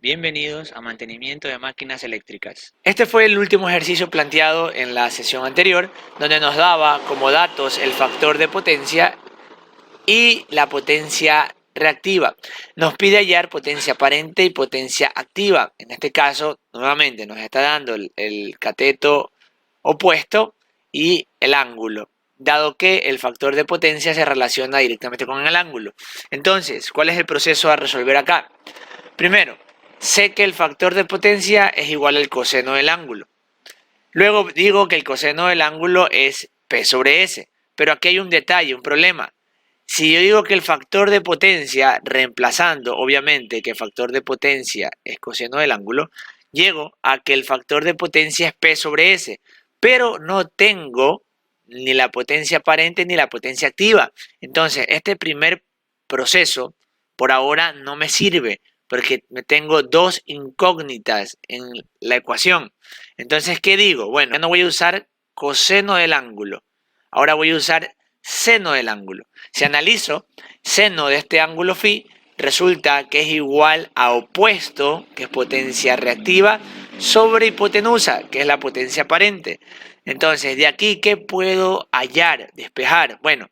Bienvenidos a Mantenimiento de Máquinas Eléctricas. Este fue el último ejercicio planteado en la sesión anterior, donde nos daba como datos el factor de potencia y la potencia reactiva. Nos pide hallar potencia aparente y potencia activa. En este caso, nuevamente nos está dando el cateto opuesto y el ángulo, dado que el factor de potencia se relaciona directamente con el ángulo. Entonces, ¿cuál es el proceso a resolver acá? Primero, sé que el factor de potencia es igual al coseno del ángulo. Luego digo que el coseno del ángulo es P sobre S. Pero aquí hay un detalle, un problema. Si yo digo que el factor de potencia, reemplazando obviamente que el factor de potencia es coseno del ángulo, llego a que el factor de potencia es P sobre S. Pero no tengo ni la potencia aparente ni la potencia activa. Entonces, este primer proceso por ahora no me sirve porque tengo dos incógnitas en la ecuación. Entonces, ¿qué digo? Bueno, ya no voy a usar coseno del ángulo. Ahora voy a usar seno del ángulo. Si analizo seno de este ángulo phi, resulta que es igual a opuesto, que es potencia reactiva, sobre hipotenusa, que es la potencia aparente. Entonces, de aquí, ¿qué puedo hallar, despejar? Bueno,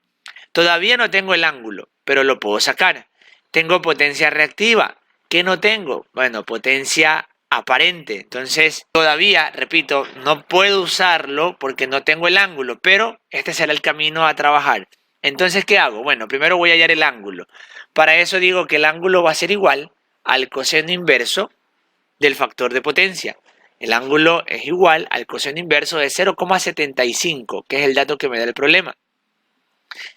todavía no tengo el ángulo, pero lo puedo sacar. Tengo potencia reactiva. ¿Qué no tengo? Bueno, potencia aparente. Entonces, todavía, repito, no puedo usarlo porque no tengo el ángulo, pero este será el camino a trabajar. Entonces, ¿qué hago? Bueno, primero voy a hallar el ángulo. Para eso digo que el ángulo va a ser igual al coseno inverso del factor de potencia. El ángulo es igual al coseno inverso de 0,75, que es el dato que me da el problema.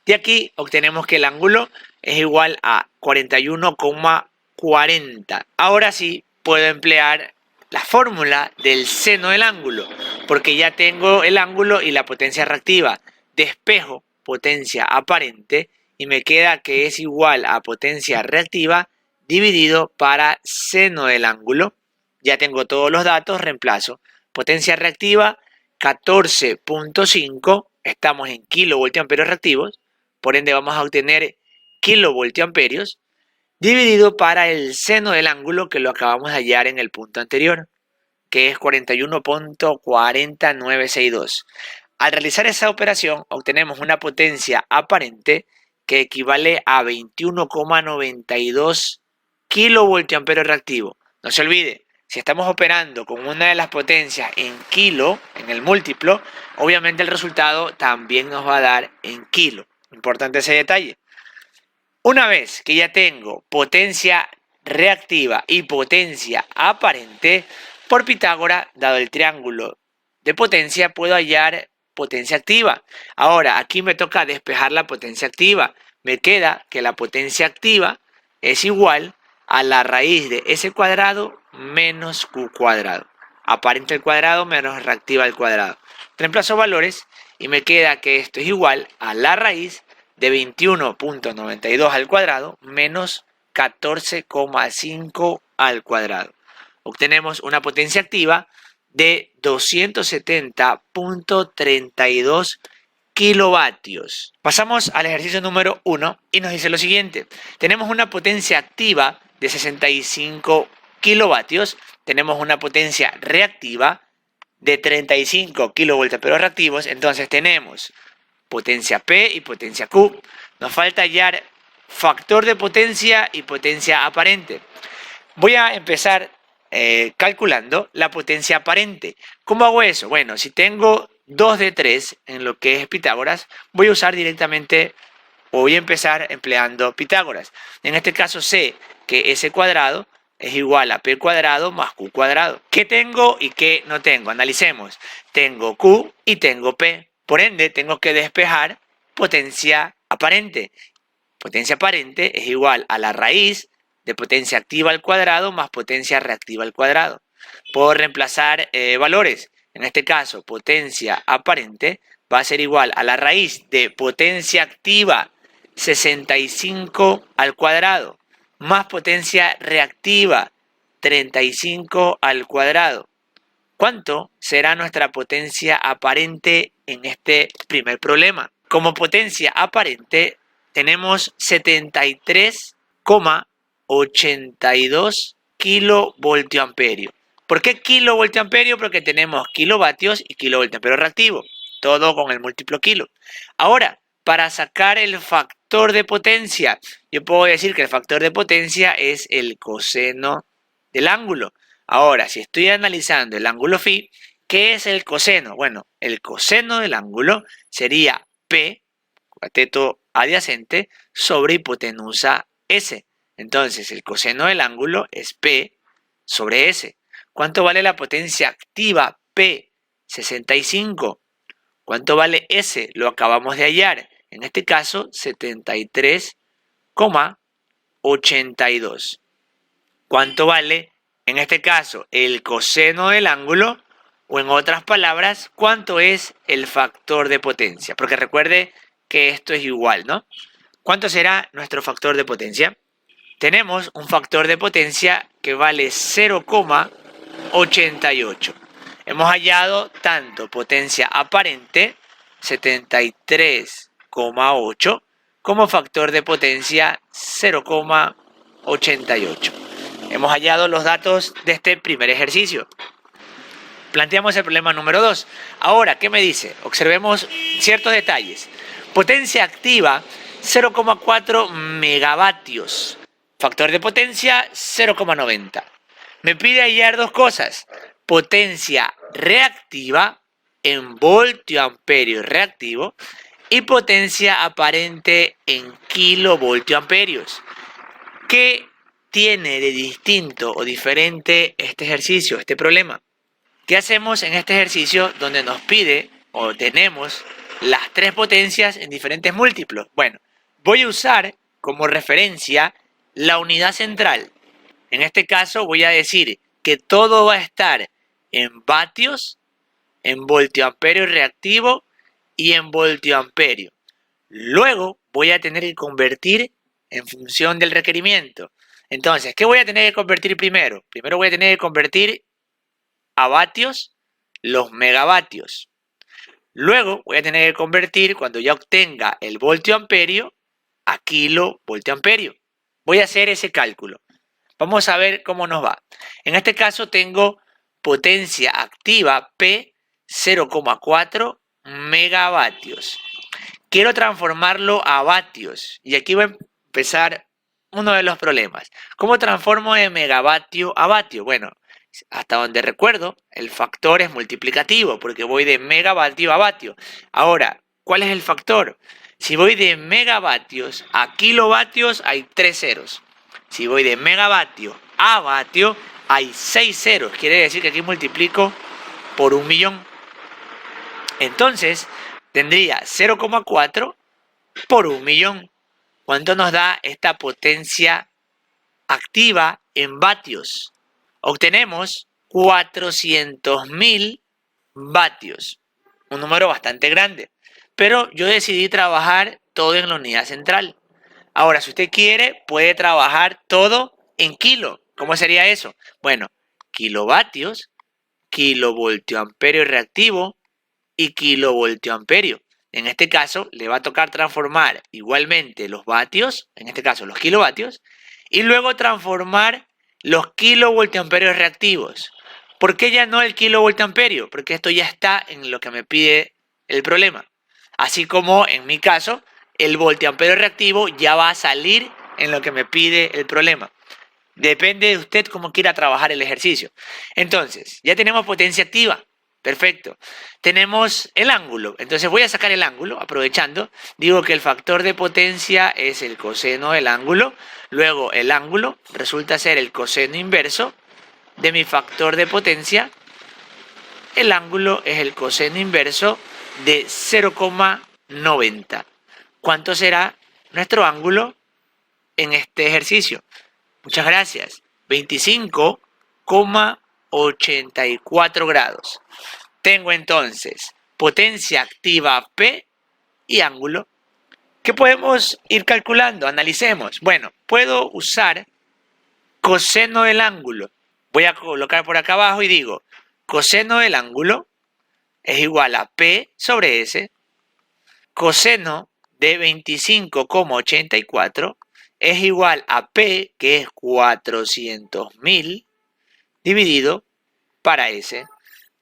De aquí obtenemos que el ángulo es igual a 41,40. Ahora sí puedo emplear la fórmula del seno del ángulo, porque ya tengo el ángulo y la potencia reactiva. Despejo potencia aparente y me queda que es igual a potencia reactiva dividido para seno del ángulo. Ya tengo todos los datos, reemplazo. Potencia reactiva 14,5, estamos en kilovoltiamperios reactivos, por ende vamos a obtener kilovoltiamperios, dividido para el seno del ángulo que lo acabamos de hallar en el punto anterior, que es 41,40962. Al realizar esa operación obtenemos una potencia aparente que equivale a 21,92 kilovoltiamperios reactivo. No se olvide, si estamos operando con una de las potencias en kilo, en el múltiplo, obviamente el resultado también nos va a dar en kilo. Importante ese detalle. Una vez que ya tengo potencia reactiva y potencia aparente, por Pitágoras, dado el triángulo de potencia, puedo hallar potencia activa. Ahora, aquí me toca despejar la potencia activa. Me queda que la potencia activa es igual a la raíz de S cuadrado menos Q cuadrado. Aparente al cuadrado menos reactiva al cuadrado. Reemplazo valores y me queda que esto es igual a la raíz de 21,92 al cuadrado menos 14,5 al cuadrado. Obtenemos una potencia activa de 270,32 kilovatios. Pasamos al ejercicio número 1 y nos dice lo siguiente. Tenemos una potencia activa de 65 kilovatios. Tenemos una potencia reactiva de 35 kilovoltios reactivos. Entonces tenemos potencia P y potencia Q. Nos falta hallar factor de potencia y potencia aparente. Voy a empezar calculando la potencia aparente. ¿Cómo hago eso? Bueno, si tengo 2 de 3 en lo que es Pitágoras, voy a usar directamente o voy a empezar empleando Pitágoras. En este caso sé que S cuadrado es igual a P cuadrado más Q cuadrado. ¿Qué tengo y qué no tengo? Analicemos. Tengo Q y tengo P. Por ende, tengo que despejar potencia aparente. Potencia aparente es igual a la raíz de potencia activa al cuadrado más potencia reactiva al cuadrado. Puedo reemplazar valores. En este caso, potencia aparente va a ser igual a la raíz de potencia activa 65 al cuadrado más potencia reactiva 35 al cuadrado. ¿Cuánto será nuestra potencia aparente en este primer problema? Como potencia aparente tenemos 73,82 kilovoltioamperio. ¿Por qué kilovoltioamperio? Porque tenemos kilovatios y kilovoltioamperio reactivo. Todo con el múltiplo kilo. Ahora, para sacar el factor de potencia, yo puedo decir que el factor de potencia es el coseno del ángulo. Ahora, si estoy analizando el ángulo phi, ¿qué es el coseno? Bueno, el coseno del ángulo sería P, cateto adyacente, sobre hipotenusa S. Entonces, el coseno del ángulo es P sobre S. ¿Cuánto vale la potencia activa P? 65. ¿Cuánto vale S? Lo acabamos de hallar. En este caso, 73,82. ¿Cuánto vale, en este caso, el coseno del ángulo? O en otras palabras, ¿cuánto es el factor de potencia? Porque recuerde que esto es igual, ¿no? ¿Cuánto será nuestro factor de potencia? Tenemos un factor de potencia que vale 0,88. Hemos hallado tanto potencia aparente, 73,8, como factor de potencia 0,88. Hemos hallado los datos de este primer ejercicio. Planteamos el problema número 2. Ahora, ¿qué me dice? Observemos ciertos detalles. Potencia activa, 0,4 megavatios. Factor de potencia, 0,90. Me pide hallar dos cosas. Potencia reactiva en voltio-amperio reactivo y potencia aparente en kilovoltio-amperios. ¿Qué tiene de distinto o diferente este ejercicio, este problema? ¿Qué hacemos en este ejercicio donde nos pide o tenemos las tres potencias en diferentes múltiplos? Bueno, voy a usar como referencia la unidad central. En este caso voy a decir que todo va a estar en vatios, en voltioamperio reactivo y en voltioamperio. Luego voy a tener que convertir en función del requerimiento. Entonces, ¿qué voy a tener que convertir primero? Primero voy a tener que convertir a vatios los megavatios. Luego voy a tener que convertir, cuando ya obtenga el voltioamperio, a kilovoltioamperio. Voy a hacer ese cálculo. Vamos a ver cómo nos va. En este caso tengo potencia activa P 0,4 megavatios. Quiero transformarlo a vatios. Y aquí va a empezar uno de los problemas. ¿Cómo transformo de megavatio a vatio? Bueno, hasta donde recuerdo, el factor es multiplicativo porque voy de megavatio a vatio. Ahora, ¿cuál es el factor? Si voy de megavatios a kilovatios, hay 3 ceros. Si voy de megavatio a vatio, hay 6 ceros. Quiere decir que aquí multiplico por 1.000.000. Entonces, tendría 0,4 por 1.000.000. ¿Cuánto nos da esta potencia activa en vatios? Obtenemos 400.000 vatios. Un número bastante grande. Pero yo decidí trabajar todo en la unidad central. Ahora, si usted quiere, puede trabajar todo en kilo. ¿Cómo sería eso? Bueno, kilovatios, kilovoltioamperio reactivo y kilovoltioamperio. En este caso, le va a tocar transformar igualmente los vatios, en este caso los kilovatios, y luego transformar los kilovoltioamperios reactivos. ¿Por qué ya no el kilovoltamperio? Porque esto ya está en lo que me pide el problema. Así como en mi caso, el voltiamperio reactivo ya va a salir en lo que me pide el problema. Depende de usted cómo quiera trabajar el ejercicio. Entonces, ya tenemos potencia activa. Perfecto. Tenemos el ángulo. Entonces voy a sacar el ángulo, aprovechando. Digo que el factor de potencia es el coseno del ángulo. Luego el ángulo resulta ser el coseno inverso de mi factor de potencia. El ángulo es el coseno inverso de 0,90. ¿Cuánto será nuestro ángulo en este ejercicio? Muchas gracias. 25,84 grados. Tengo entonces potencia activa P y ángulo. ¿Qué podemos ir calculando? Analicemos. Bueno, puedo usar coseno del ángulo. Voy a colocar por acá abajo y digo, coseno del ángulo es igual a P sobre S, coseno de 25,84 es igual a P, que es 400.000, dividido para S.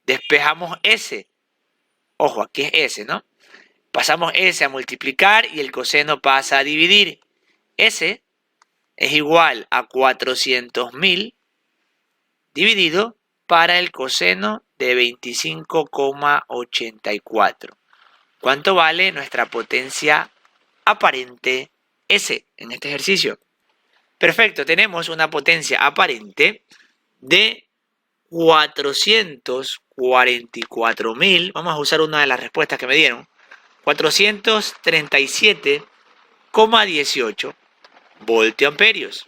Despejamos S. Ojo, aquí es S, ¿no? Pasamos S a multiplicar y el coseno pasa a dividir. S es igual a 400.000 dividido para el coseno de 25,84. ¿Cuánto vale nuestra potencia aparente S en este ejercicio? Perfecto, tenemos una potencia aparente de 444.000. Vamos a usar una de las respuestas que me dieron. 437,18 voltioamperios.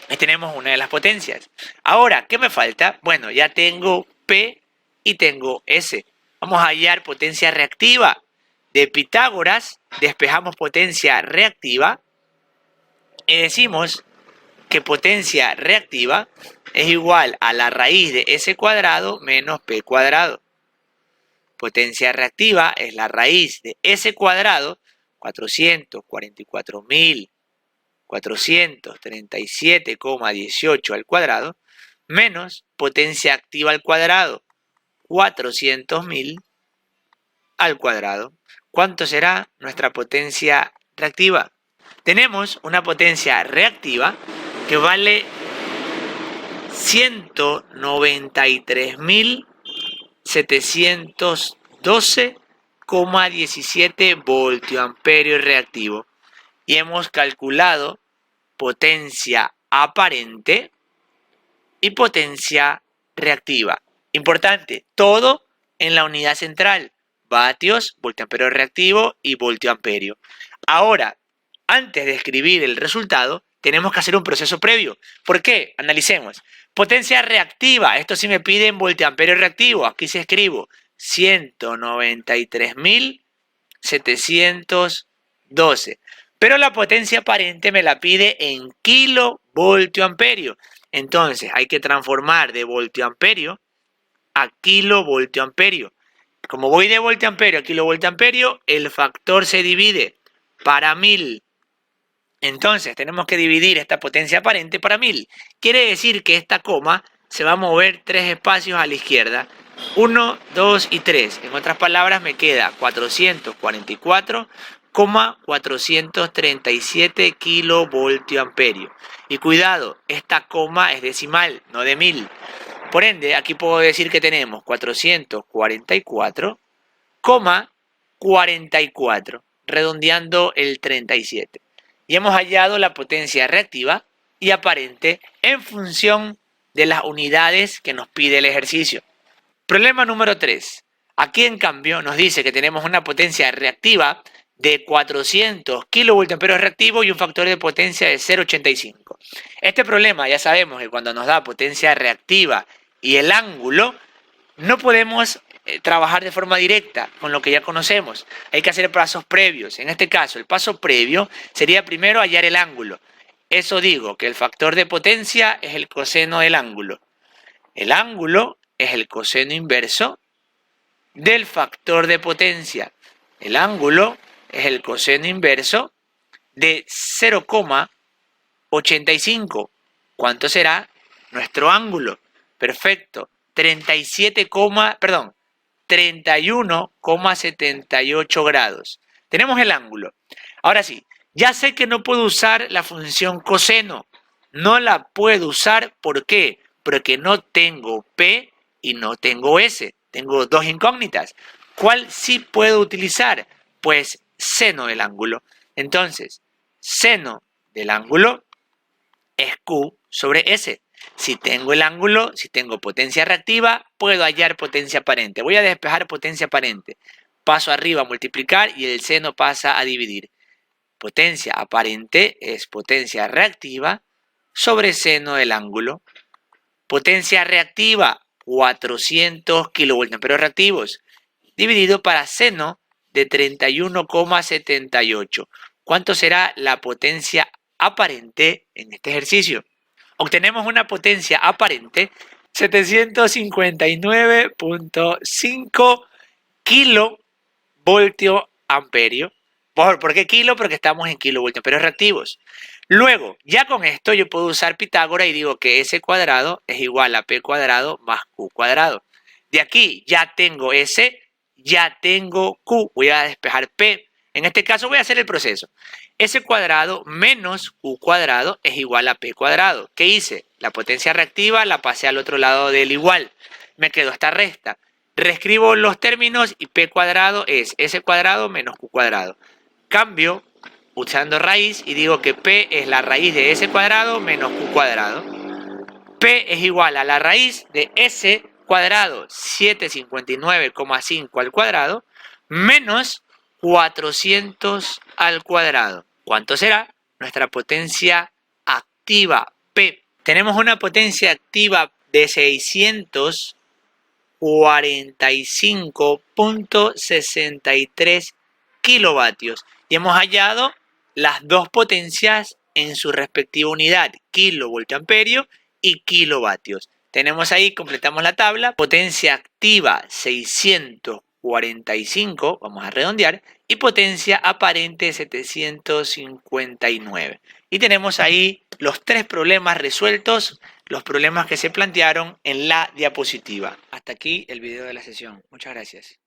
Ahí tenemos una de las potencias. Ahora, ¿qué me falta? Bueno, ya tengo P y tengo S. Vamos a hallar potencia reactiva. De Pitágoras despejamos potencia reactiva y decimos que potencia reactiva es igual a la raíz de S cuadrado menos P cuadrado. Potencia reactiva es la raíz de S cuadrado, 444.437,18 al cuadrado, menos potencia activa al cuadrado, 400.000 al cuadrado. ¿Cuánto será nuestra potencia reactiva? Tenemos una potencia reactiva que vale 193.712,17 voltioamperios reactivo. Y hemos calculado potencia aparente y potencia reactiva. Importante, todo en la unidad central. Vatios, voltiamperio reactivo y voltioamperio. Ahora, antes de escribir el resultado, tenemos que hacer un proceso previo. ¿Por qué? Analicemos. Potencia reactiva, esto sí me pide en voltiamperio reactivo. Aquí se escribo 193.712. Pero la potencia aparente me la pide en kilovoltioamperio. Entonces hay que transformar de voltioamperio a kilovoltioamperio. Como voy de voltioamperio a kilovoltioamperio, el factor se divide para 1000. Entonces tenemos que dividir esta potencia aparente para 1000. Quiere decir que esta coma se va a mover 3 espacios a la izquierda. 1, 2 y 3. En otras palabras me queda 444,437 kilovoltioamperios. Y cuidado, esta coma es decimal, no de 1000. Por ende, aquí puedo decir que tenemos 444,44, redondeando el 37. Y hemos hallado la potencia reactiva y aparente en función de las unidades que nos pide el ejercicio. Problema número 3. Aquí, en cambio, nos dice que tenemos una potencia reactiva de 400 kilovoltiamperios reactivos y un factor de potencia de 0,85. Este problema ya sabemos que cuando nos da potencia reactiva y el ángulo, no podemos trabajar de forma directa con lo que ya conocemos. Hay que hacer pasos previos. En este caso, el paso previo sería primero hallar el ángulo. Eso digo, que el factor de potencia es el coseno del ángulo. El ángulo es el coseno inverso del factor de potencia. El ángulo es el coseno inverso de 0,85. ¿Cuánto será nuestro ángulo? Perfecto. 31,78 grados. Tenemos el ángulo. Ahora sí, ya sé que no puedo usar la función coseno. No la puedo usar, ¿por qué? Porque no tengo P y no tengo S. Tengo dos incógnitas. ¿Cuál sí puedo utilizar? Pues seno del ángulo. Entonces, seno del ángulo es Q sobre S. Si tengo el ángulo, si tengo potencia reactiva, puedo hallar potencia aparente. Voy a despejar potencia aparente. Paso arriba a multiplicar y el seno pasa a dividir. Potencia aparente es potencia reactiva sobre seno del ángulo. Potencia reactiva, 400 kilovoltios reactivos, dividido para seno de 31,78. ¿Cuánto será la potencia aparente en este ejercicio? Obtenemos una potencia aparente 759,5 kilovoltio amperio. ¿Por qué kilo? Porque estamos en kilovoltios reactivos. Luego, ya con esto yo puedo usar Pitágoras y digo que S cuadrado es igual a P cuadrado más Q cuadrado. De aquí ya tengo S, ya tengo Q. Voy a despejar P. En este caso voy a hacer el proceso. S cuadrado menos Q cuadrado es igual a P cuadrado. ¿Qué hice? La potencia reactiva la pasé al otro lado del igual. Me quedó esta resta. Reescribo los términos y P cuadrado es S cuadrado menos Q cuadrado. Cambio usando raíz y digo que P es la raíz de S cuadrado menos Q cuadrado. P es igual a la raíz de S cuadrado 759,5 al cuadrado menos 400 al cuadrado. ¿Cuánto será? Nuestra potencia activa P. Tenemos una potencia activa de 645,63 kilovatios y hemos hallado las dos potencias en su respectiva unidad, kilovoltamperio y kilovatios. Tenemos ahí, completamos la tabla, potencia activa 645, vamos a redondear, y potencia aparente 759. Y tenemos ahí los tres problemas resueltos, los problemas que se plantearon en la diapositiva. Hasta aquí el video de la sesión. Muchas gracias.